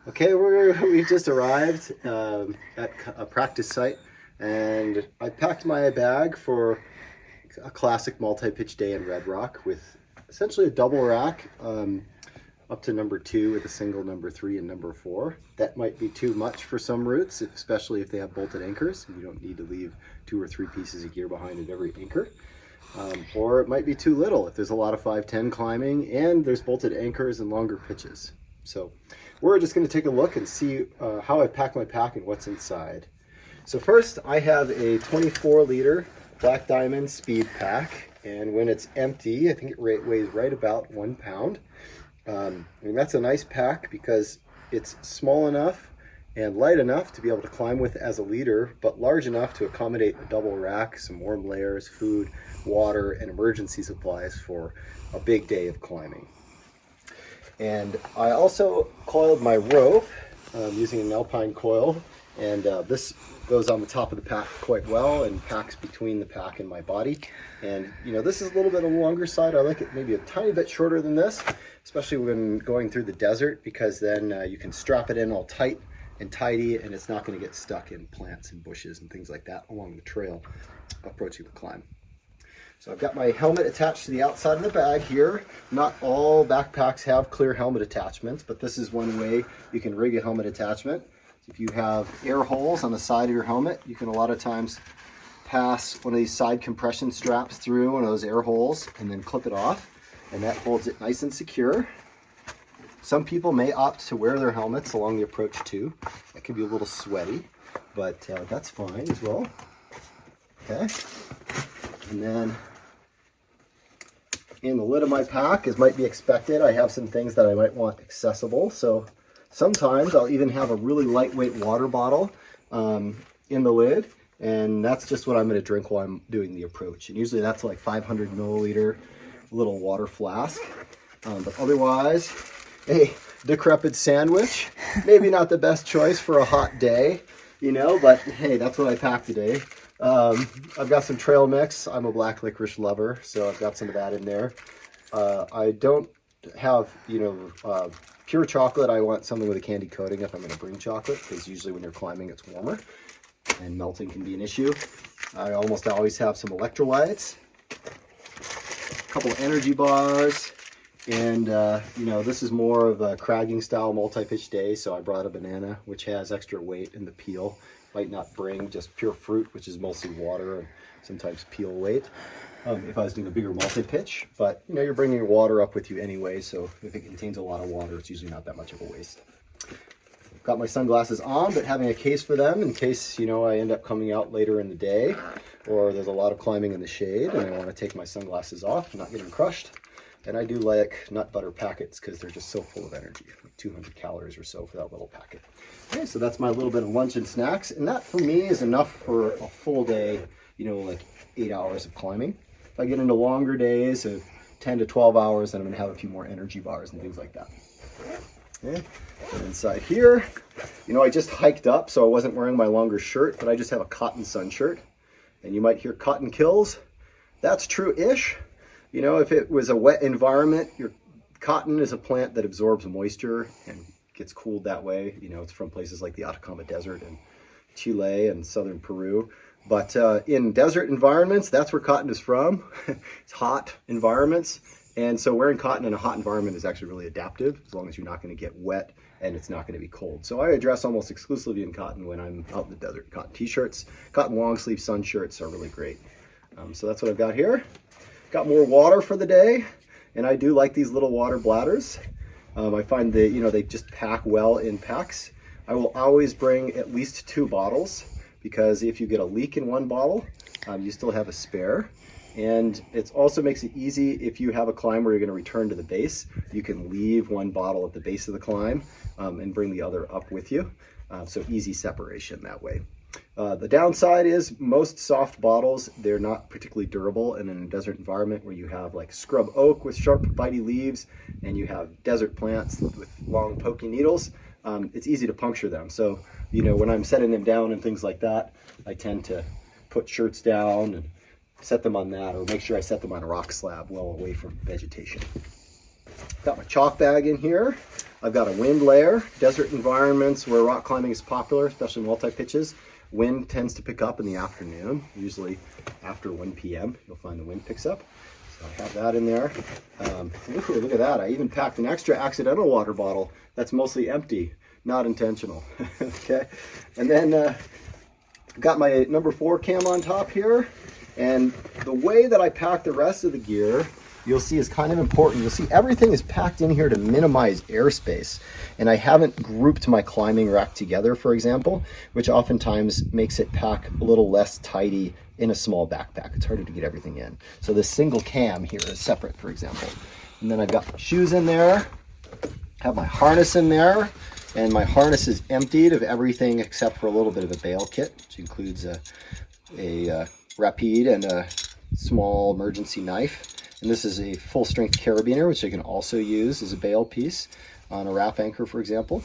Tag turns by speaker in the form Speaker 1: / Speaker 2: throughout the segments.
Speaker 1: Okay, we've just arrived at a practice site, and I packed my bag for a classic multi-pitch day in Red Rock with essentially a double rack up to number 2 with a single number 3 and number 4. That might be too much for some routes, especially if they have bolted anchors, and you don't need to leave 2 or 3 pieces of gear behind at every anchor. Or it might be too little if there's a lot of 510 climbing and there's bolted anchors and longer pitches. So we're just going to take a look and see how I pack my pack and what's inside. So first I have a 24-liter Black Diamond Speed Pack, and when it's empty I think it weighs right about 1 pound. And that's a nice pack because it's small enough and light enough to be able to climb with as a leader, but large enough to accommodate a double rack, some warm layers, food, water, and emergency supplies for a big day of climbing. And I also coiled my rope using an alpine coil, and this goes on the top of the pack quite well and packs between the pack and my body. And this is a little bit on the longer side. I like it maybe a tiny bit shorter than this, especially when going through the desert, because then you can strap it in all tight and tidy, and it's not going to get stuck in plants and bushes and things like that along the trail approaching the climb. So I've got my helmet attached to the outside of the bag here. Not all backpacks have clear helmet attachments, but this is one way you can rig a helmet attachment. If you have air holes on the side of your helmet, you can a lot of times pass one of these side compression straps through one of those air holes and then clip it off, and that holds it nice and secure. Some people may opt to wear their helmets along the approach too. That can be a little sweaty, but that's fine as well. Okay, and then in the lid of my pack, as might be expected, I have some things that I might want accessible. So sometimes I'll even have a really lightweight water bottle in the lid, and that's just what I'm going to drink while I'm doing the approach. And usually that's like 500 milliliter little water flask. But otherwise, a decrepit sandwich, maybe not the best choice for a hot day, but hey, that's what I packed today. I've got some trail mix. I'm a black licorice lover, so I've got some of that in there. I don't have, pure chocolate. I want something with a candy coating if I'm going to bring chocolate, because usually when you're climbing it's warmer and melting can be an issue. I almost always have some electrolytes, a couple of energy bars, and this is more of a cragging style multi-pitch day, so I brought a banana which has extra weight in the peel. Might not bring just pure fruit, which is mostly water and sometimes peel weight, if I was doing a bigger multi-pitch. But you're bringing your water up with you anyway, so if it contains a lot of water, it's usually not that much of a waste. Got my sunglasses on, but having a case for them in case I end up coming out later in the day, or there's a lot of climbing in the shade and I want to take my sunglasses off and not get them crushed. And I do like nut butter packets because they're just so full of energy, like 200 calories or so for that little packet. Okay, so that's my little bit of lunch and snacks, and that for me is enough for a full day, like 8 hours of climbing. If I get into longer days of 10 to 12 hours, then I'm going to have a few more energy bars and things like that. Okay, and inside here, I just hiked up, so I wasn't wearing my longer shirt, but I just have a cotton sun shirt. And you might hear cotton kills. That's true-ish. If it was a wet environment, your cotton is a plant that absorbs moisture and gets cooled that way. It's from places like the Atacama Desert and Chile and southern Peru. But in desert environments, that's where cotton is from. It's hot environments. And so wearing cotton in a hot environment is actually really adaptive, as long as you're not going to get wet and it's not going to be cold. So I dress almost exclusively in cotton when I'm out in the desert. Cotton t-shirts, cotton long sleeve sun shirts are really great. So that's what I've got here. Got more water for the day, and I do like these little water bladders. I find that they just pack well in packs. I will always bring at least 2 bottles, because if you get a leak in one bottle, you still have a spare. And it also makes it easy if you have a climb where you're going to return to the base. You can leave one bottle at the base of the climb and bring the other up with you. So easy separation that way. The downside is most soft bottles, they're not particularly durable, and in a desert environment where you have like scrub oak with sharp bitey leaves and you have desert plants with long pokey needles, it's easy to puncture them. So when I'm setting them down and things like that, I tend to put shirts down and set them on that, or make sure I set them on a rock slab well away from vegetation. Got my chalk bag in here. I've got a wind layer. Desert environments where rock climbing is popular, especially multi-pitches, wind tends to pick up in the afternoon, usually after 1 p.m. You'll find the wind picks up. So I have that in there. Ooh, look at that. I even packed an extra accidental water bottle that's mostly empty, not intentional. Okay. And then got my number 4 cam on top here. And the way that I pack the rest of the gear, you'll see is kind of important. You'll see everything is packed in here to minimize airspace. And I haven't grouped my climbing rack together, for example, which oftentimes makes it pack a little less tidy in a small backpack. It's harder to get everything in. So this single cam here is separate, for example. And then I've got my shoes in there, have my harness in there, and my harness is emptied of everything except for a little bit of a bail kit, which includes a rapide and a small emergency knife. And this is a full strength carabiner, which I can also use as a bail piece on a wrap anchor, for example.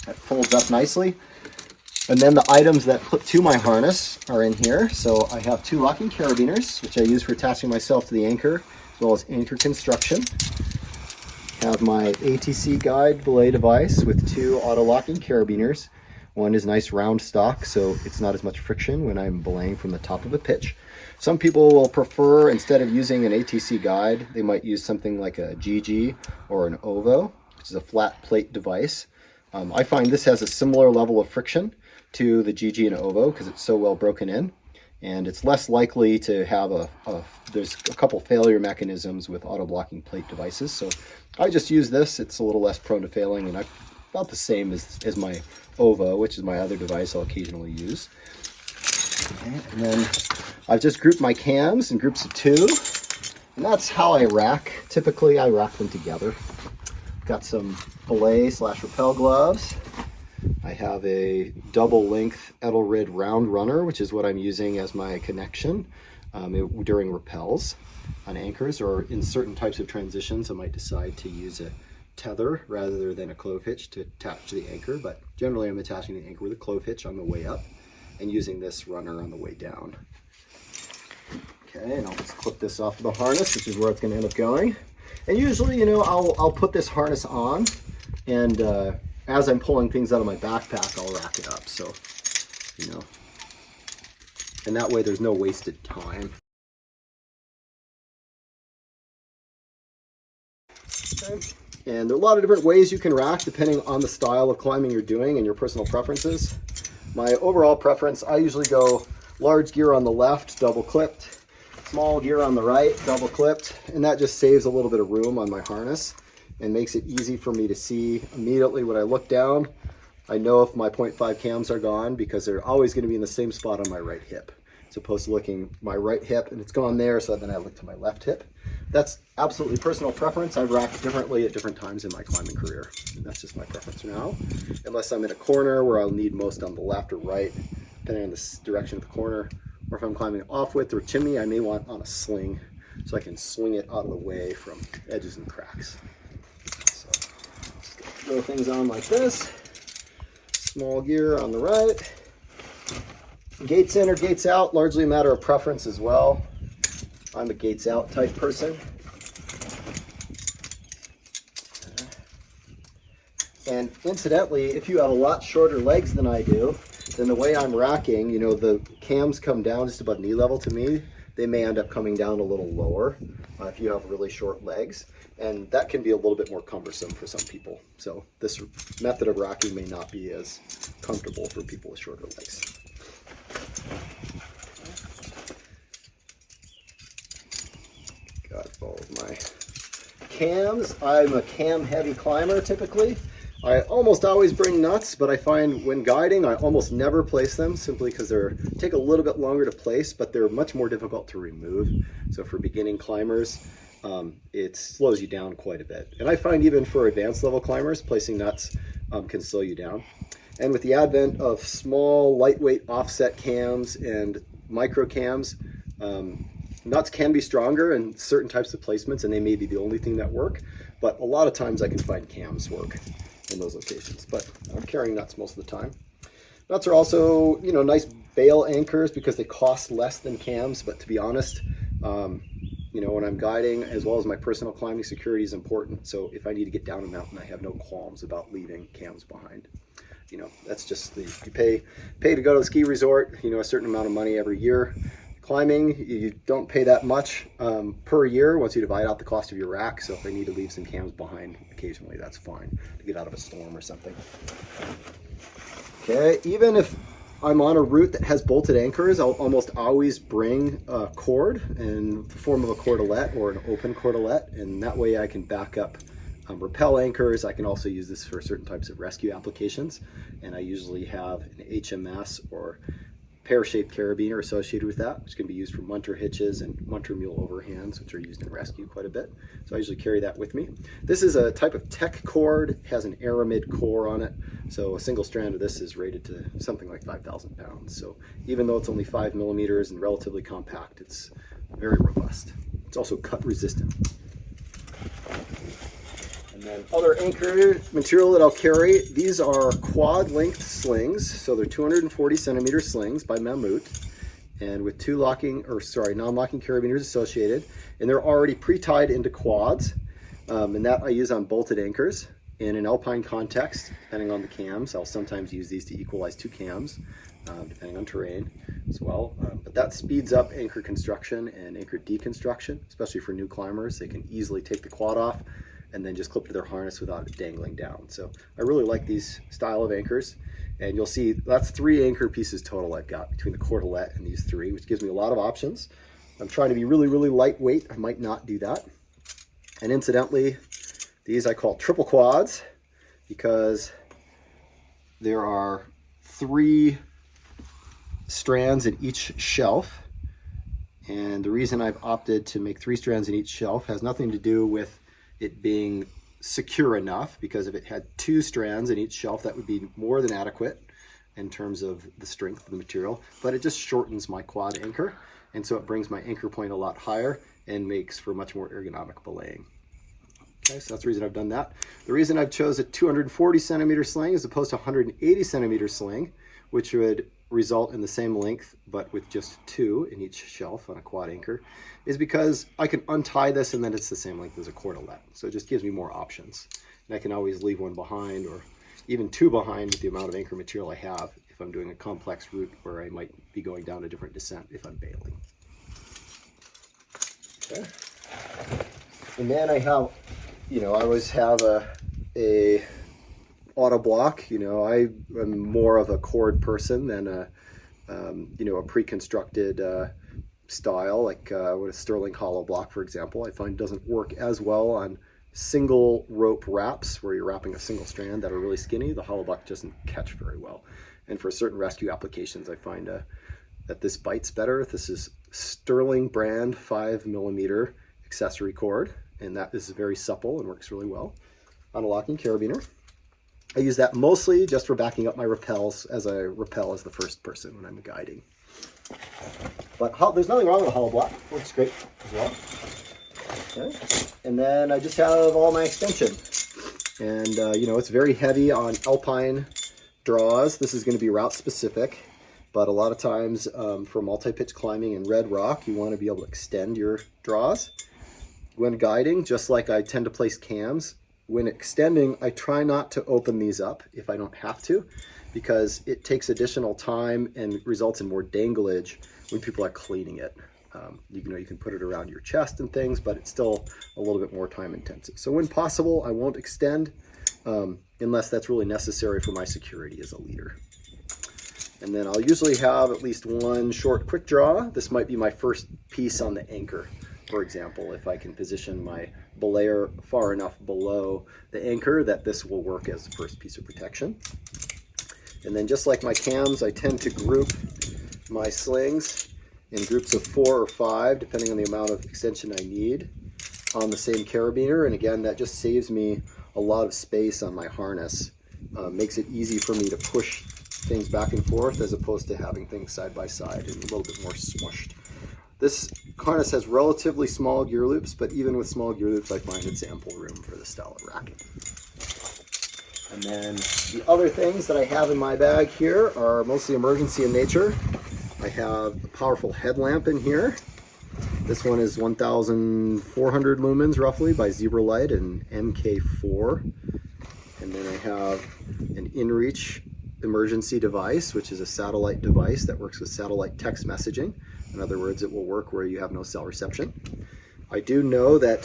Speaker 1: That folds up nicely. And then the items that clip to my harness are in here. So I have 2 locking carabiners, which I use for attaching myself to the anchor, as well as anchor construction. I have my ATC guide belay device with 2 auto locking carabiners. One is nice round stock, so it's not as much friction when I'm belaying from the top of a pitch. Some people will prefer, instead of using an ATC guide, they might use something like a GG or an OVO, which is a flat plate device. I find this has a similar level of friction to the GG and OVO because it's so well broken in, and it's less likely to have there's a couple failure mechanisms with auto blocking plate devices. So I just use this. It's a little less prone to failing, and about the same as my OVO, which is my other device I'll occasionally use. Okay, and then I've just grouped my cams in groups of 2, and that's how I rack. Typically I rack them together. Got some belay / rappel gloves. I have a double length Edelrid round runner, which is what I'm using as my connection during rappels on anchors, or in certain types of transitions I might decide to use a tether rather than a clove hitch to attach to the anchor, but generally I'm attaching the anchor with a clove hitch on the way up and using this runner on the way down. Okay, and I'll just clip this off to the harness, which is where it's going to end up going. And usually, you know, I'll put this harness on, and as I'm pulling things out of my backpack, I'll rack it up. So, you know, and that way there's no wasted time. Okay. And there are a lot of different ways you can rack depending on the style of climbing you're doing and your personal preferences. My overall preference, I usually go large gear on the left, double clipped, small gear on the right, double clipped, and that just saves a little bit of room on my harness and makes it easy for me to see immediately when I look down. I know if my 0.5 cams are gone because they're always going to be in the same spot on my right hip, as opposed to looking my right hip and it's gone there, so then I look to my left hip. That's absolutely personal preference. I've racked differently at different times in my climbing career, and that's just my preference now. Unless I'm in a corner where I'll need most on the left or right, depending on the direction of the corner, or if I'm climbing off width or chimney, I may want on a sling so I can swing it out of the way from edges and cracks. So just throw things on like this. Small gear on the right. Gates in or gates out, largely a matter of preference as well. I'm a gates out type person. And incidentally, if you have a lot shorter legs than I do, then the way I'm racking, you know, the cams come down just about knee level to me. They may end up coming down a little lower if you have really short legs. And that can be a little bit more cumbersome for some people. So this method of racking may not be as comfortable for people with shorter legs. Got all of my cams. I'm a cam heavy climber typically. I almost always bring nuts, but I find when guiding I almost never place them simply because they take a little bit longer to place, but they're much more difficult to remove. So for beginning climbers, it slows you down quite a bit. And I find even for advanced level climbers, placing nuts can slow you down. And with the advent of small, lightweight offset cams and micro cams, nuts can be stronger in certain types of placements, and they may be the only thing that work. But a lot of times I can find cams work in those locations. But I'm carrying nuts most of the time. Nuts are also, you know, nice bail anchors because they cost less than cams. But to be honest, you you know, when I'm guiding, as well as my personal climbing security is important. So if I need to get down a mountain, I have no qualms about leaving cams behind. You know, that's just you pay to go to the ski resort, you know, a certain amount of money every year. Climbing, you don't pay that much per year once you divide out the cost of your rack. So if I need to leave some cams behind occasionally, that's fine to get out of a storm or something. Okay, even if I'm on a route that has bolted anchors, I'll almost always bring a cord in the form of a cordelette or an open cordelette, and that way I can back up rappel anchors. I can also use this for certain types of rescue applications, and I usually have an HMS or pear-shaped carabiner associated with that, which can be used for munter hitches and munter mule overhands, which are used in rescue quite a bit. So I usually carry that with me. This is a type of tech cord. It has an aramid core on it. So a single strand of this is rated to something like 5,000 pounds. So even though it's only 5 millimeters and relatively compact, it's very robust. It's also cut resistant. And then other anchor material that I'll carry, these are quad length slings. So they're 240 centimeter slings by Mammut, and with non-locking carabiners associated. And they're already pre-tied into quads. And that I use on bolted anchors. In an alpine context, depending on the cams, I'll sometimes use these to equalize two cams, depending on terrain as well. But that speeds up anchor construction and anchor deconstruction, especially for new climbers. They can easily take the quad off and then just clip to their harness without it dangling down. So I really like these style of anchors. And you'll see that's 3 anchor pieces total I've got between the cordelette and these 3, which gives me a lot of options. I'm trying to be really, really lightweight. I might not do that. And incidentally, these I call triple quads because there are 3 strands in each shelf. And the reason I've opted to make 3 strands in each shelf has nothing to do with it being secure enough, because if it had 2 strands in each shelf, that would be more than adequate in terms of the strength of the material, but it just shortens my quad anchor, and so it brings my anchor point a lot higher and makes for much more ergonomic belaying. Okay, so that's the reason I've done that. The reason I've chose a 240 centimeter sling as opposed to 180 centimeter sling, which would result in the same length but with just 2 in each shelf on a quad anchor, is because I can untie this and then it's the same length as a cordelette. So it just gives me more options. And I can always leave one behind or even 2 behind with the amount of anchor material I have if I'm doing a complex route where I might be going down a different descent if I'm bailing. Okay. And then I have, you know, I always have a auto block. You know, I am more of a cord person than a pre-constructed style, like what a Sterling hollow block, for example, I find doesn't work as well on single rope wraps where you're wrapping a single strand that are really skinny. The hollow block doesn't catch very well. And for certain rescue applications, I find that this bites better. This is Sterling brand 5 millimeter accessory cord, and that is very supple and works really well on a locking carabiner. I use that mostly just for backing up my rappels, as I rappel as the first person when I'm guiding. But there's nothing wrong with a hollow block. Works great as well. Okay. And then I just have all my extension. And, it's very heavy on alpine draws. This is going to be route specific. But a lot of times for multi-pitch climbing in red rock, you want to be able to extend your draws. When guiding, just like I tend to place cams, when extending, I try not to open these up if I don't have to, because it takes additional time and results in more danglage when people are cleaning it. You can put it around your chest and things, but it's still a little bit more time intensive. So when possible, I won't extend unless that's really necessary for my security as a leader. And then I'll usually have at least one short quick draw. This might be my first piece on the anchor, for example, if I can position my belayer far enough below the anchor that this will work as the first piece of protection. And then just like my cams, I tend to group my slings in groups of 4 or 5, depending on the amount of extension I need on the same carabiner. And again, that just saves me a lot of space on my harness. Makes it easy for me to push things back and forth as opposed to having things side by side and a little bit more smushed. This harness has relatively small gear loops, but even with small gear loops, I find it's ample room for this style of racket. And then the other things that I have in my bag here are mostly emergency in nature. I have a powerful headlamp in here. This one is 1,400 lumens roughly by Zebra Light and MK4. And then I have an inReach emergency device, which is a satellite device that works with satellite text messaging. In other words, it will work where you have no cell reception. I do know that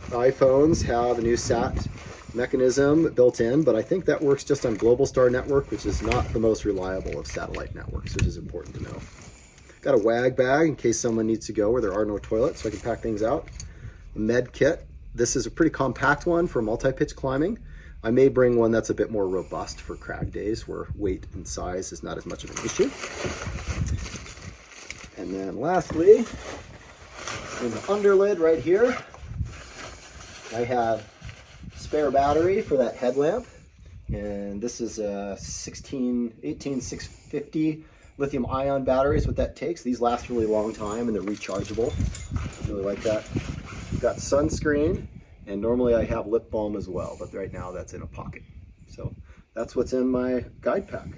Speaker 1: iPhones have a new SAT mechanism built in, but I think that works just on Globalstar network, which is not the most reliable of satellite networks, which is important to know. Got a WAG bag in case someone needs to go where there are no toilets, so I can pack things out. A med kit. This is a pretty compact one for multi-pitch climbing. I may bring one that's a bit more robust for crag days where weight and size is not as much of an issue. And then lastly, in the underlid right here, I have spare battery for that headlamp. And this is a 18650 lithium ion battery is what that takes. These last a really long time and they're rechargeable. I really like that. We've got sunscreen. And normally I have lip balm as well, but right now that's in a pocket. So that's what's in my guide pack.